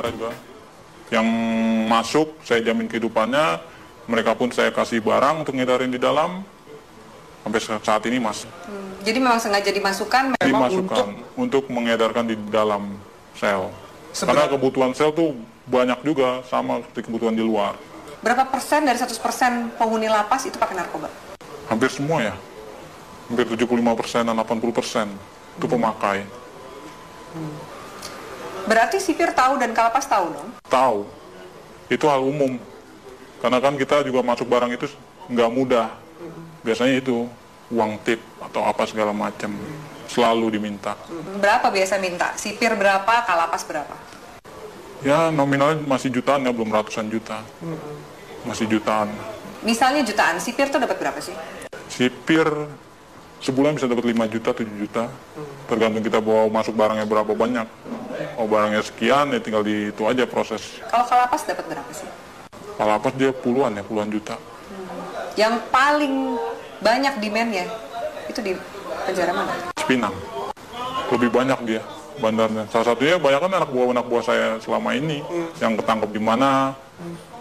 negara juga. Yang masuk, saya jamin kehidupannya, mereka pun saya kasih barang untuk ngedarin di dalam, sampai saat ini masih. Jadi memang sengaja dimasukkan memang Dimasukkan untuk mengedarkan di dalam sel. Karena kebutuhan sel tuh banyak juga, sama seperti kebutuhan di luar. Berapa persen dari 100% penghuni lapas itu pakai narkoba? Hampir semua ya. Hampir 75%, 80% itu pemakai. Berarti sipir tahu dan kalapas tahu dong? Tahu. Itu hal umum. Karena kan kita juga masuk barang itu nggak mudah. Biasanya itu uang tip atau apa segala macam selalu diminta. Berapa biasa minta? Sipir berapa, kalapas berapa? Ya nominalnya masih jutaan ya, belum ratusan juta. Masih jutaan. Misalnya jutaan, sipir tuh dapat berapa sih? Sipir sebulan bisa dapat 5 juta, 7 juta. Tergantung kita bawa masuk barangnya berapa banyak. Oh barangnya sekian ya tinggal di itu aja proses. Kalau kalapas dapat berapa sih? Kalapas dia puluhan juta. Yang paling banyak demand-nya itu di penjara mana? Cipinang. Lebih banyak dia bandarnya. Salah satunya banyak kan anak buah saya selama ini yang ketangkep di mana,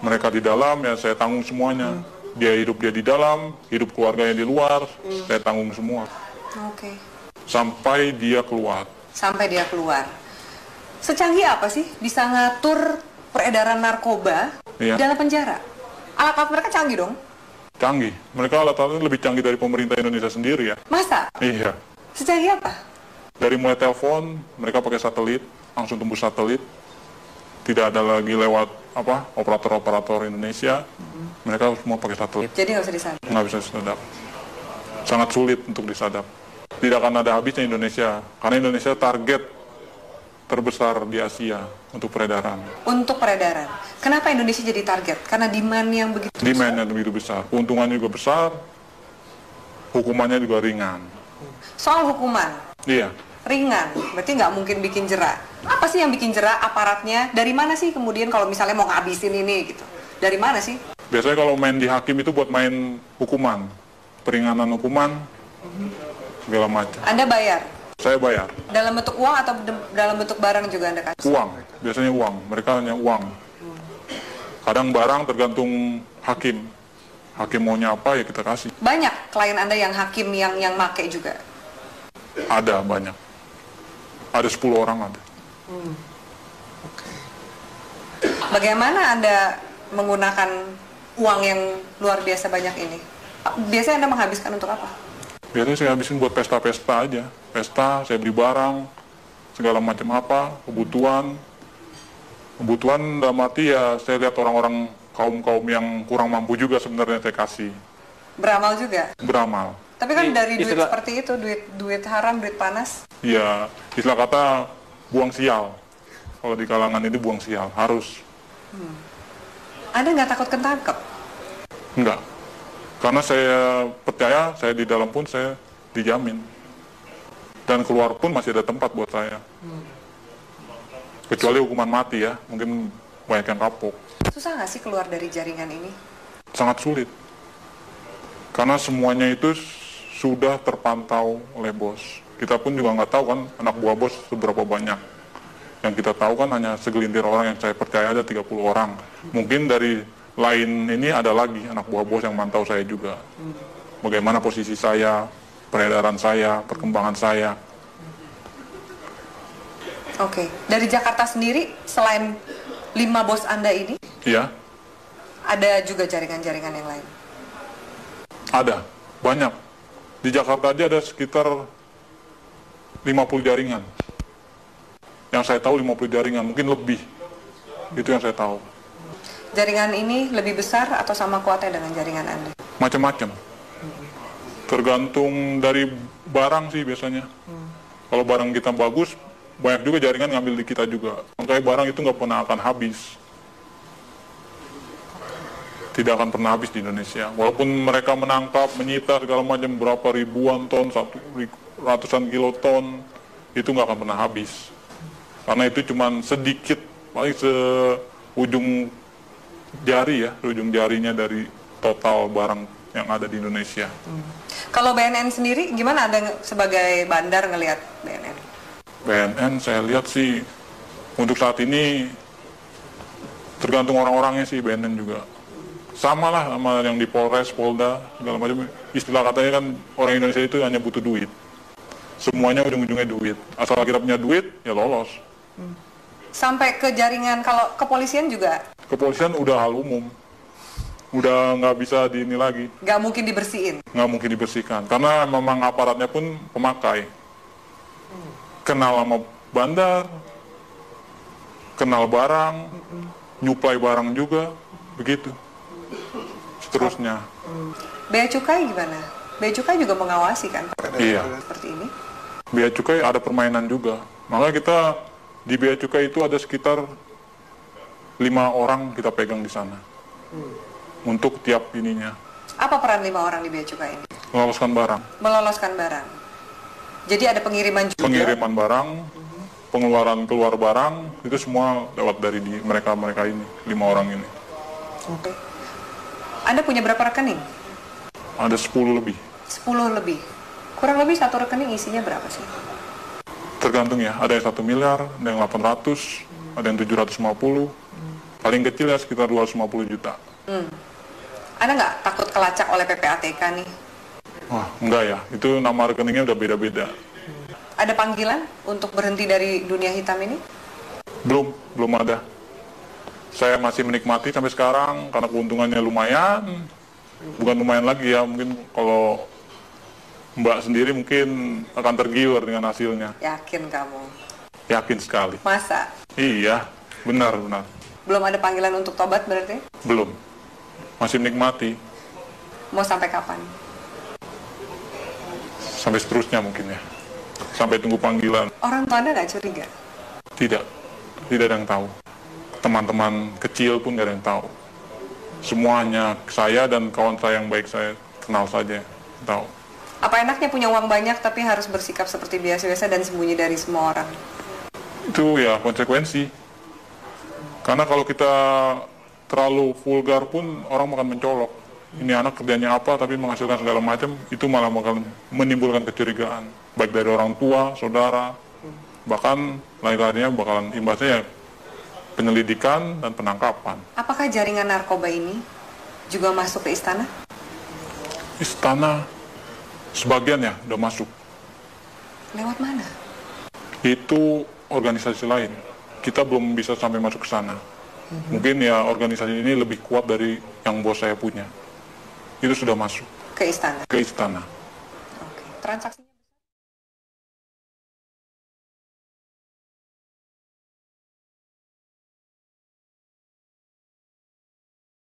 mereka di dalam ya saya tanggung semuanya. Dia di dalam, hidup keluarganya di luar, saya tanggung semua. Oke. Sampai dia keluar. Sampai dia keluar. Secanggih apa sih bisa ngatur peredaran narkoba Iya. dalam penjara? Alat-alat mereka canggih dong? Canggih. Mereka alat-alatnya lebih canggih dari pemerintah Indonesia sendiri ya. Masa? Iya. Secanggih apa? Dari mulai telepon, mereka pakai satelit, langsung tembus satelit. Tidak ada lagi lewat operator-operator Indonesia. Mereka semua pakai satelit. Jadi nggak bisa disadap? Nggak bisa disadap. Sangat sulit untuk disadap. Tidak akan ada habisnya Indonesia. Karena Indonesia target terbesar di Asia untuk peredaran. Untuk peredaran. Kenapa Indonesia jadi target? Karena demand yang begitu besar? Demand-nya begitu besar. Keuntungannya juga besar. Hukumannya juga ringan. Soal hukuman? Iya. Ringan, berarti nggak mungkin bikin jera. Apa sih yang bikin jera aparatnya? Dari mana sih kemudian kalau misalnya mau ngabisin ini gitu? Dari mana sih? Biasanya kalau main di hakim itu buat main hukuman. Peringanan hukuman, segala macam. Anda bayar? Saya bayar. Dalam bentuk uang atau dalam bentuk barang juga Anda kasih? Uang, biasanya uang. Mereka hanya uang. Kadang barang tergantung hakim. Hakim maunya apa ya kita kasih. Banyak klien Anda yang hakim yang make juga? Ada banyak. Ada 10 orang ada. Bagaimana Anda menggunakan uang yang luar biasa banyak ini? Biasanya Anda menghabiskan untuk apa? Biasanya saya habisin buat pesta-pesta aja. Pesta, saya beli barang, segala macam apa, kebutuhan. Kebutuhan dalam arti ya saya lihat orang-orang kaum-kaum yang kurang mampu juga sebenarnya saya kasih. Beramal juga? Beramal. Tapi kan dari duit seperti itu, duit haram, duit panas. Ya, istilah kata buang sial. Kalau di kalangan itu buang sial, harus. Anda nggak takut ketangkep? Enggak. Karena saya percaya, saya di dalam pun saya dijamin. Dan keluar pun masih ada tempat buat saya. Kecuali hukuman mati ya, mungkin banyak yang kapok. Susah nggak sih keluar dari jaringan ini? Sangat sulit. Karena semuanya itu sudah terpantau oleh bos. Kita pun juga nggak tahu kan anak buah bos seberapa banyak. Yang kita tahu kan hanya segelintir orang yang saya percaya ada 30 orang. Mungkin dari lain ini ada lagi anak buah bos yang mantau saya juga. Bagaimana posisi saya, peredaran saya, perkembangan saya. Oke. Dari Jakarta sendiri, selain 5 bos Anda ini, Iya, ada juga jaringan-jaringan yang lain? ada. Banyak. Di Jakarta aja ada sekitar 50 jaringan. Yang saya tahu 50 jaringan, mungkin lebih. Itu yang saya tahu. Jaringan ini lebih besar atau sama kuatnya dengan jaringan Anda? Macam-macam. Tergantung dari barang sih biasanya. Kalau barang kita bagus, banyak juga jaringan ngambil di kita juga. Makanya barang itu nggak pernah akan habis. Tidak akan pernah habis di Indonesia. Walaupun mereka menangkap, menyita segala macam berapa ribuan ton, ratusan kiloton, itu nggak akan pernah habis. Karena itu cuma sedikit, paling seujung jari ya, ujung jarinya dari total barang yang ada di Indonesia. Kalau BNN sendiri, gimana Anda sebagai bandar ngelihat BNN? BNN saya lihat sih untuk saat ini Tergantung orang-orangnya sih, BNN juga. Sama lah sama yang di Polres, Polda, segala macam. Istilah katanya kan orang Indonesia itu hanya butuh duit. Semuanya ujung-ujungnya duit. Asal kita punya duit, ya lolos. Sampai ke jaringan, kalau kepolisian juga Kepolisian udah hal umum. Udah nggak bisa di ini lagi. nggak mungkin dibersihin. Nggak mungkin dibersihkan. Karena memang aparatnya pun pemakai. Kenal sama bandar, kenal barang, nyuplai barang juga, begitu. Seterusnya. Bea Cukai gimana? Bea Cukai juga mengawasi kan Iya. seperti ini? Bea Cukai ada permainan juga. Makanya kita di Bea Cukai itu ada sekitar 5 orang kita pegang di sana. Untuk tiap ininya. Apa peran 5 orang di Bea Cukai ini? Meloloskan barang. Meloloskan barang. Jadi ada pengiriman juga. Pengiriman barang, pengeluaran keluar barang, itu semua lewat dari mereka ini, 5 orang ini. Oke. Anda punya berapa rekening? Ada 10 lebih. 10 lebih. Kurang lebih satu rekening isinya berapa sih? Tergantung ya, ada yang 1 miliar, ada yang 800, ada yang 750. Paling kecil ya sekitar 250 juta. Anda nggak takut kelacak oleh PPATK nih? Wah, enggak ya, itu nama rekeningnya udah beda-beda. Ada panggilan untuk berhenti dari dunia hitam ini? Belum ada. Saya masih menikmati sampai sekarang karena keuntungannya lumayan. Bukan lumayan lagi ya, mungkin kalau Mbak sendiri mungkin akan tergiur dengan hasilnya. Yakin kamu? Yakin sekali. Masa? Iya, benar. Belum ada panggilan untuk tobat berarti? Belum. Masih menikmati. Mau sampai kapan? Sampai seterusnya mungkin ya. Sampai tunggu panggilan. Orang tua Anda nggak curiga? Tidak ada yang tahu. Teman-teman kecil pun nggak ada yang tahu. Semuanya saya dan kawan saya yang baik saya kenal saja tahu. Apa enaknya punya uang banyak tapi harus bersikap seperti biasa-biasa dan sembunyi dari semua orang? Itu ya konsekuensi. Karena kalau kita terlalu vulgar pun orang akan mencolok. Ini anak kerjanya apa tapi menghasilkan segala macam, itu malah bakal menimbulkan kecurigaan. Baik dari orang tua, saudara, bahkan lain-lainnya bakalan imbasnya ya penyelidikan dan penangkapan. Apakah jaringan narkoba ini juga masuk ke istana? Istana sebagian ya udah masuk. Lewat mana? Itu organisasi lain. Kita belum bisa sampai masuk ke sana. Mungkin ya organisasi ini lebih kuat dari yang bos saya punya. Itu sudah masuk Ke istana? ke istana. Oke. Transaksi